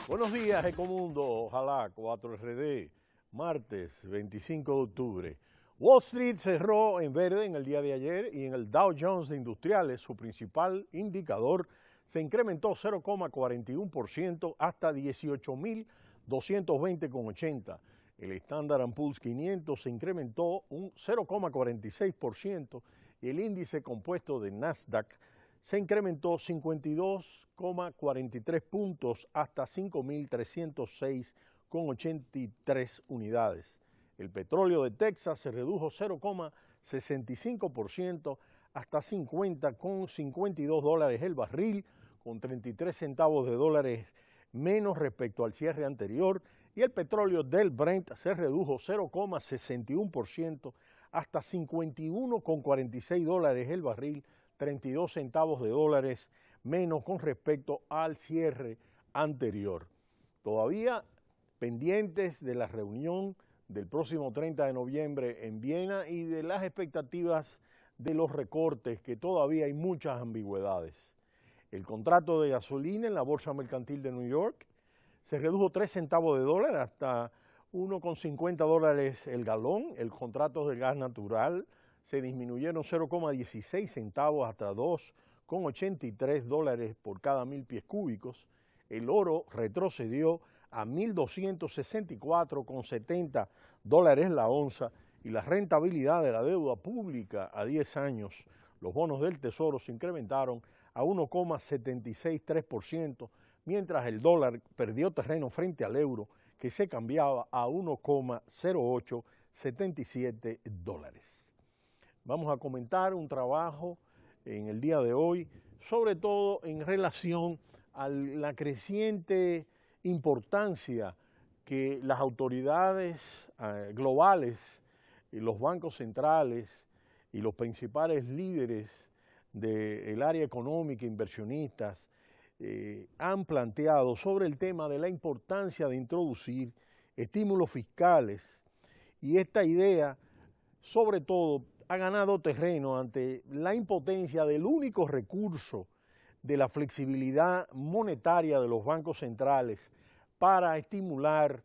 Buenos días, Ecomundo, ojalá 4RD, martes 25 de octubre. Wall Street cerró en verde en el día de ayer y en el Dow Jones de Industriales, su principal indicador, se incrementó 0,41% hasta 18.220,80. El Standard & Poor's 500 se incrementó un 0,46% y el índice compuesto de Nasdaq se incrementó 52,43 puntos hasta 5.306,83 unidades. El petróleo de Texas se redujo 0,65% hasta $50,52 el barril, con 33 centavos de dólares menos respecto al cierre anterior, y el petróleo del Brent se redujo 0,61% hasta $51,46 el barril, 32 centavos de dólares menos con respecto al cierre anterior. Todavía pendientes de la reunión del próximo 30 de noviembre en Viena y de las expectativas de los recortes, que todavía hay muchas ambigüedades. El contrato de gasolina en la Bolsa Mercantil de New York se redujo 3 centavos de dólar hasta $1,50 el galón. El contrato de gas natural se disminuyeron 0,16 centavos hasta $2,83 por cada 1.000 pies cúbicos. El oro retrocedió a $1,264,70 la onza y la rentabilidad de la deuda pública a 10 años, los bonos del Tesoro, se incrementaron a 1,763%, mientras el dólar perdió terreno frente al euro, que se cambiaba a 1,0877 dólares. Vamos a comentar un trabajo en el día de hoy, sobre todo en relación a la creciente importancia que las autoridades globales y los bancos centrales y los principales líderes del área económica, inversionistas, han planteado sobre el tema de la importancia de introducir estímulos fiscales, y esta idea, sobre todo, ha ganado terreno ante la impotencia del único recurso de la flexibilidad monetaria de los bancos centrales para estimular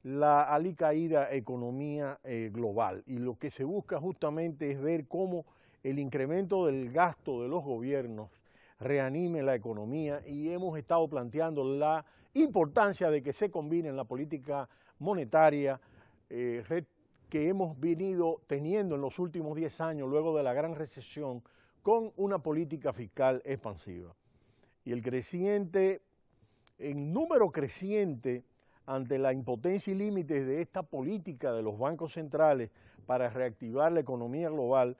la alicaída economía global. Y lo que se busca justamente es ver cómo el incremento del gasto de los gobiernos reanime la economía, y hemos estado planteando la importancia de que se combine la política monetaria que hemos venido teniendo en los últimos 10 años luego de la gran recesión con una política fiscal expansiva. Y el número creciente ante la impotencia y límites de esta política de los bancos centrales para reactivar la economía global,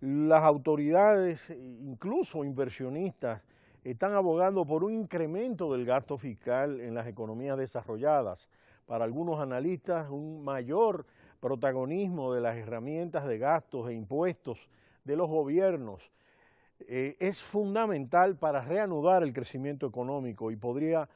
las autoridades, incluso inversionistas, están abogando por un incremento del gasto fiscal en las economías desarrolladas. Para algunos analistas, un mayor protagonismo de las herramientas de gastos e impuestos de los gobiernos es fundamental para reanudar el crecimiento económico y podría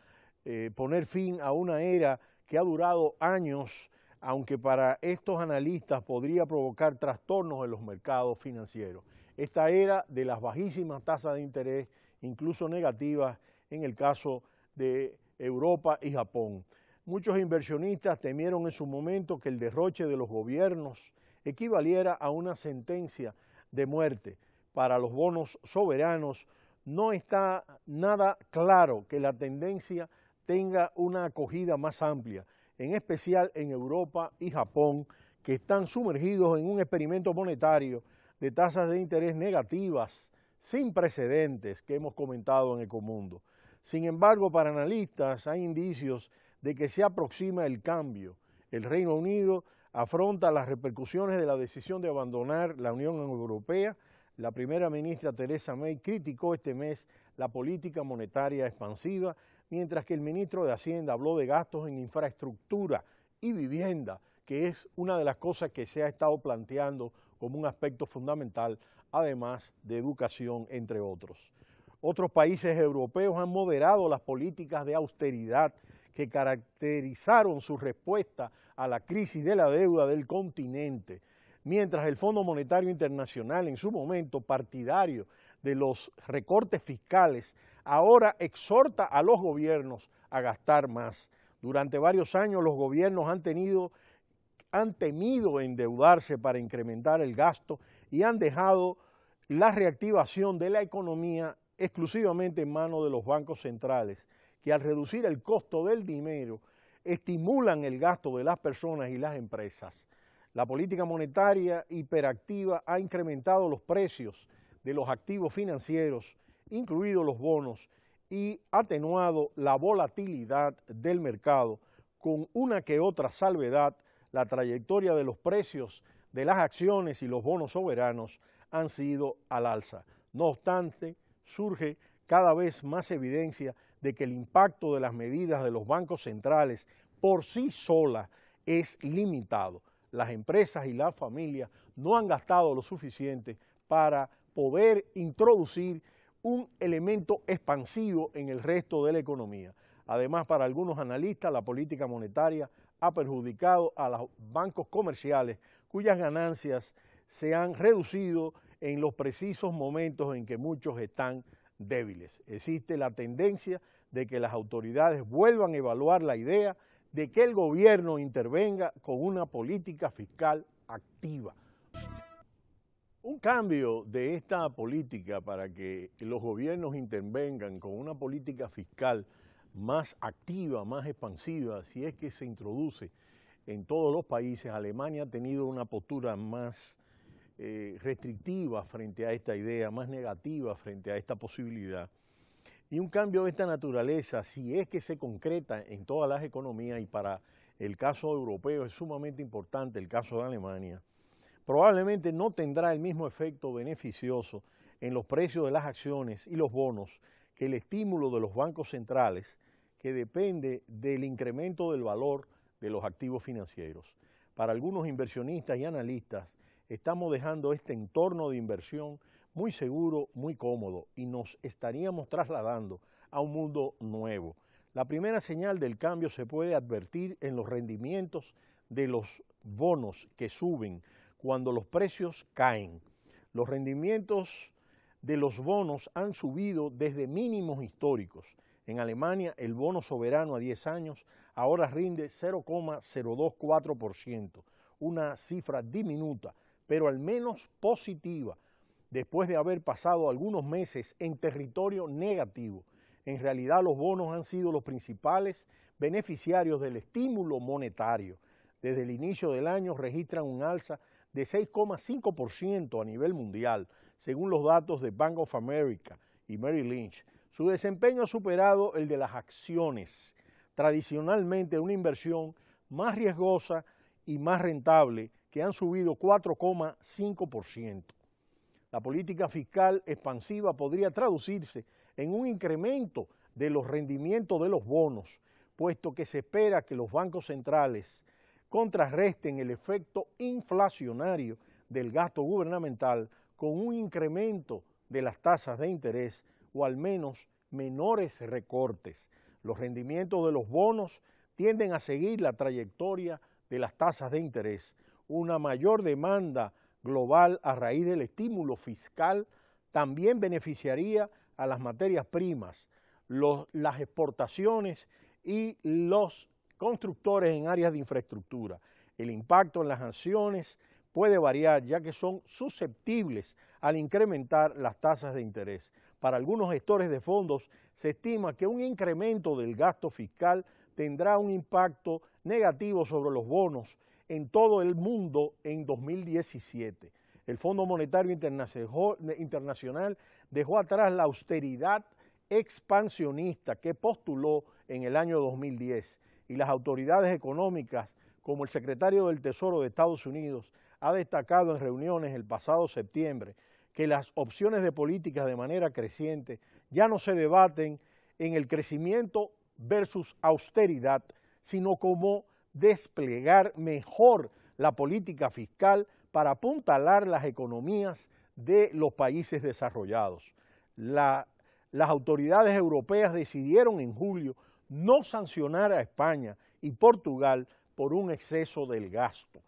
poner fin a una era que ha durado años, aunque para estos analistas podría provocar trastornos en los mercados financieros. Esta era de las bajísimas tasas de interés, incluso negativas en el caso de Europa y Japón. Muchos inversionistas temieron en su momento que el derroche de los gobiernos equivaliera a una sentencia de muerte. Para los bonos soberanos no está nada claro que la tendencia tenga una acogida más amplia, en especial en Europa y Japón, que están sumergidos en un experimento monetario de tasas de interés negativas sin precedentes que hemos comentado en Ecomundo. Sin embargo, para analistas hay indicios de que se aproxima el cambio. El Reino Unido afronta las repercusiones de la decisión de abandonar la Unión Europea. La primera ministra Theresa May criticó este mes la política monetaria expansiva, mientras que el ministro de Hacienda habló de gastos en infraestructura y vivienda, que es una de las cosas que se ha estado planteando como un aspecto fundamental, además de educación, entre otros. Otros países europeos han moderado las políticas de austeridad que caracterizaron su respuesta a la crisis de la deuda del continente, mientras el Fondo Monetario Internacional, en su momento partidario de los recortes fiscales, ahora exhorta a los gobiernos a gastar más. Durante varios años los gobiernos han temido endeudarse para incrementar el gasto y han dejado la reactivación de la economía exclusivamente en manos de los bancos centrales, que al reducir el costo del dinero estimulan el gasto de las personas y las empresas. La política monetaria hiperactiva ha incrementado los precios de los activos financieros, incluidos los bonos, y atenuado la volatilidad del mercado, con una que otra salvedad. La trayectoria de los precios de las acciones y los bonos soberanos han sido al alza. No obstante, surge cada vez más evidencia de que el impacto de las medidas de los bancos centrales por sí sola es limitado. Las empresas y las familias no han gastado lo suficiente para poder introducir un elemento expansivo en el resto de la economía. Además, para algunos analistas, la política monetaria ha perjudicado a los bancos comerciales, cuyas ganancias se han reducido en los precisos momentos en que muchos están débiles. Existe la tendencia de que las autoridades vuelvan a evaluar la idea de que el gobierno intervenga con una política fiscal activa. Un cambio de esta política para que los gobiernos intervengan con una política fiscal más activa, más expansiva, si es que se introduce en todos los países. Alemania ha tenido una postura más restrictiva frente a esta idea, más negativa frente a esta posibilidad. Y un cambio de esta naturaleza, si es que se concreta en todas las economías, y para el caso europeo es sumamente importante el caso de Alemania, probablemente no tendrá el mismo efecto beneficioso en los precios de las acciones y los bonos que el estímulo de los bancos centrales, que depende del incremento del valor de los activos financieros. Para algunos inversionistas y analistas, estamos dejando este entorno de inversión muy seguro, muy cómodo, y nos estaríamos trasladando a un mundo nuevo. La primera señal del cambio se puede advertir en los rendimientos de los bonos que suben cuando los precios caen. Los rendimientos de los bonos han subido desde mínimos históricos. En Alemania, el bono soberano a 10 años ahora rinde 0,024%, una cifra diminuta, pero al menos positiva, después de haber pasado algunos meses en territorio negativo. En realidad, los bonos han sido los principales beneficiarios del estímulo monetario. Desde el inicio del año registran un alza de 6,5% a nivel mundial, según los datos de Bank of America y Merrill Lynch. Su desempeño ha superado el de las acciones, tradicionalmente una inversión más riesgosa y más rentable, que han subido 4,5%. La política fiscal expansiva podría traducirse en un incremento de los rendimientos de los bonos, puesto que se espera que los bancos centrales contrarresten el efecto inflacionario del gasto gubernamental con un incremento de las tasas de interés o al menos menores recortes. Los rendimientos de los bonos tienden a seguir la trayectoria de las tasas de interés. Una mayor demanda global a raíz del estímulo fiscal también beneficiaría a las materias primas, las exportaciones y los constructores en áreas de infraestructura. El impacto en las acciones puede variar, ya que son susceptibles al incrementar las tasas de interés. Para algunos gestores de fondos se estima que un incremento del gasto fiscal tendrá un impacto negativo sobre los bonos en todo el mundo en 2017. El Fondo Monetario Internacional dejó atrás la austeridad expansionista que postuló en el año 2010, y las autoridades económicas, como el secretario del Tesoro de Estados Unidos, ha destacado en reuniones el pasado septiembre que las opciones de política de manera creciente ya no se debaten en el crecimiento versus austeridad, sino cómo desplegar mejor la política fiscal para apuntalar las economías de los países desarrollados. Las autoridades europeas decidieron en julio no sancionar a España y Portugal por un exceso del gasto.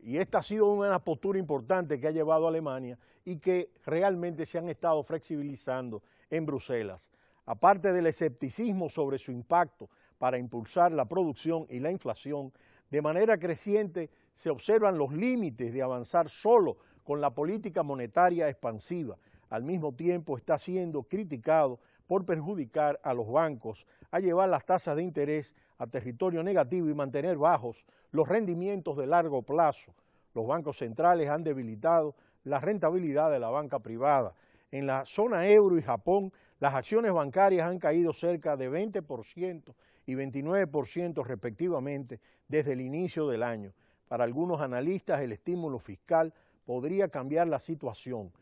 Y esta ha sido una postura importante que ha llevado a Alemania y que realmente se han estado flexibilizando en Bruselas. Aparte del escepticismo sobre su impacto para impulsar la producción y la inflación, de manera creciente se observan los límites de avanzar solo con la política monetaria expansiva. Al mismo tiempo está siendo criticado por perjudicar a los bancos a llevar las tasas de interés a territorio negativo y mantener bajos los rendimientos de largo plazo. Los bancos centrales han debilitado la rentabilidad de la banca privada. En la zona euro y Japón, las acciones bancarias han caído cerca de 20% y 29% respectivamente desde el inicio del año. Para algunos analistas, el estímulo fiscal podría cambiar la situación.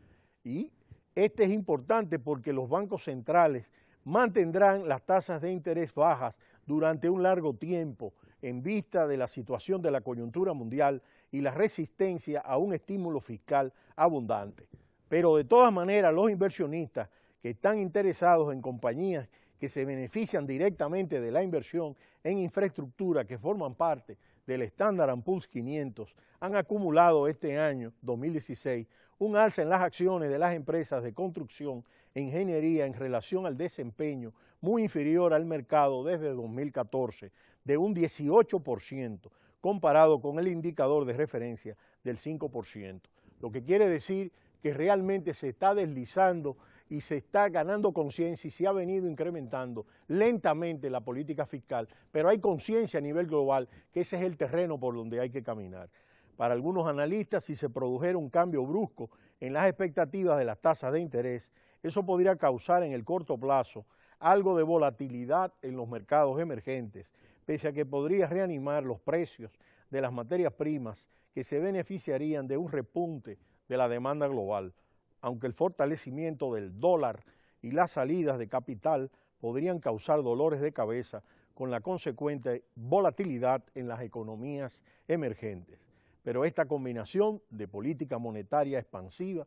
Y este es importante porque los bancos centrales mantendrán las tasas de interés bajas durante un largo tiempo en vista de la situación de la coyuntura mundial y la resistencia a un estímulo fiscal abundante. Pero de todas maneras, los inversionistas que están interesados en compañías que se benefician directamente de la inversión en infraestructura que forman parte del Standard & Poor's 500 han acumulado este año, 2016, un alza en las acciones de las empresas de construcción e ingeniería en relación al desempeño muy inferior al mercado desde 2014, de un 18%, comparado con el indicador de referencia del 5%. Lo que quiere decir que realmente se está deslizando y se está ganando conciencia y se ha venido incrementando lentamente la política fiscal, pero hay conciencia a nivel global que ese es el terreno por donde hay que caminar. Para algunos analistas, si se produjera un cambio brusco en las expectativas de las tasas de interés, eso podría causar en el corto plazo algo de volatilidad en los mercados emergentes, pese a que podría reanimar los precios de las materias primas que se beneficiarían de un repunte de la demanda global, aunque el fortalecimiento del dólar y las salidas de capital podrían causar dolores de cabeza con la consecuente volatilidad en las economías emergentes. Pero esta combinación de política monetaria expansiva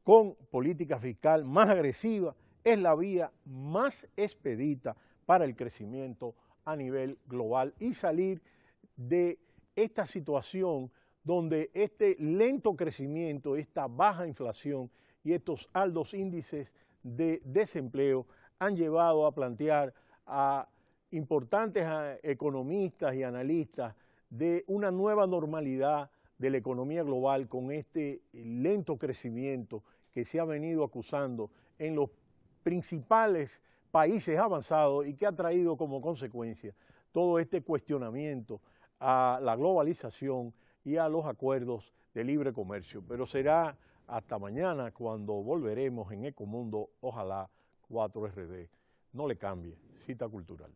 con política fiscal más agresiva es la vía más expedita para el crecimiento a nivel global y salir de esta situación donde este lento crecimiento, esta baja inflación y estos altos índices de desempleo han llevado a plantear a importantes economistas y analistas de una nueva normalidad de la economía global con este lento crecimiento que se ha venido acusando en los principales países avanzados y que ha traído como consecuencia todo este cuestionamiento a la globalización y a los acuerdos de libre comercio. Pero será hasta mañana cuando volveremos en Ecomundo, ojalá 4RD. No le cambie, cita cultural.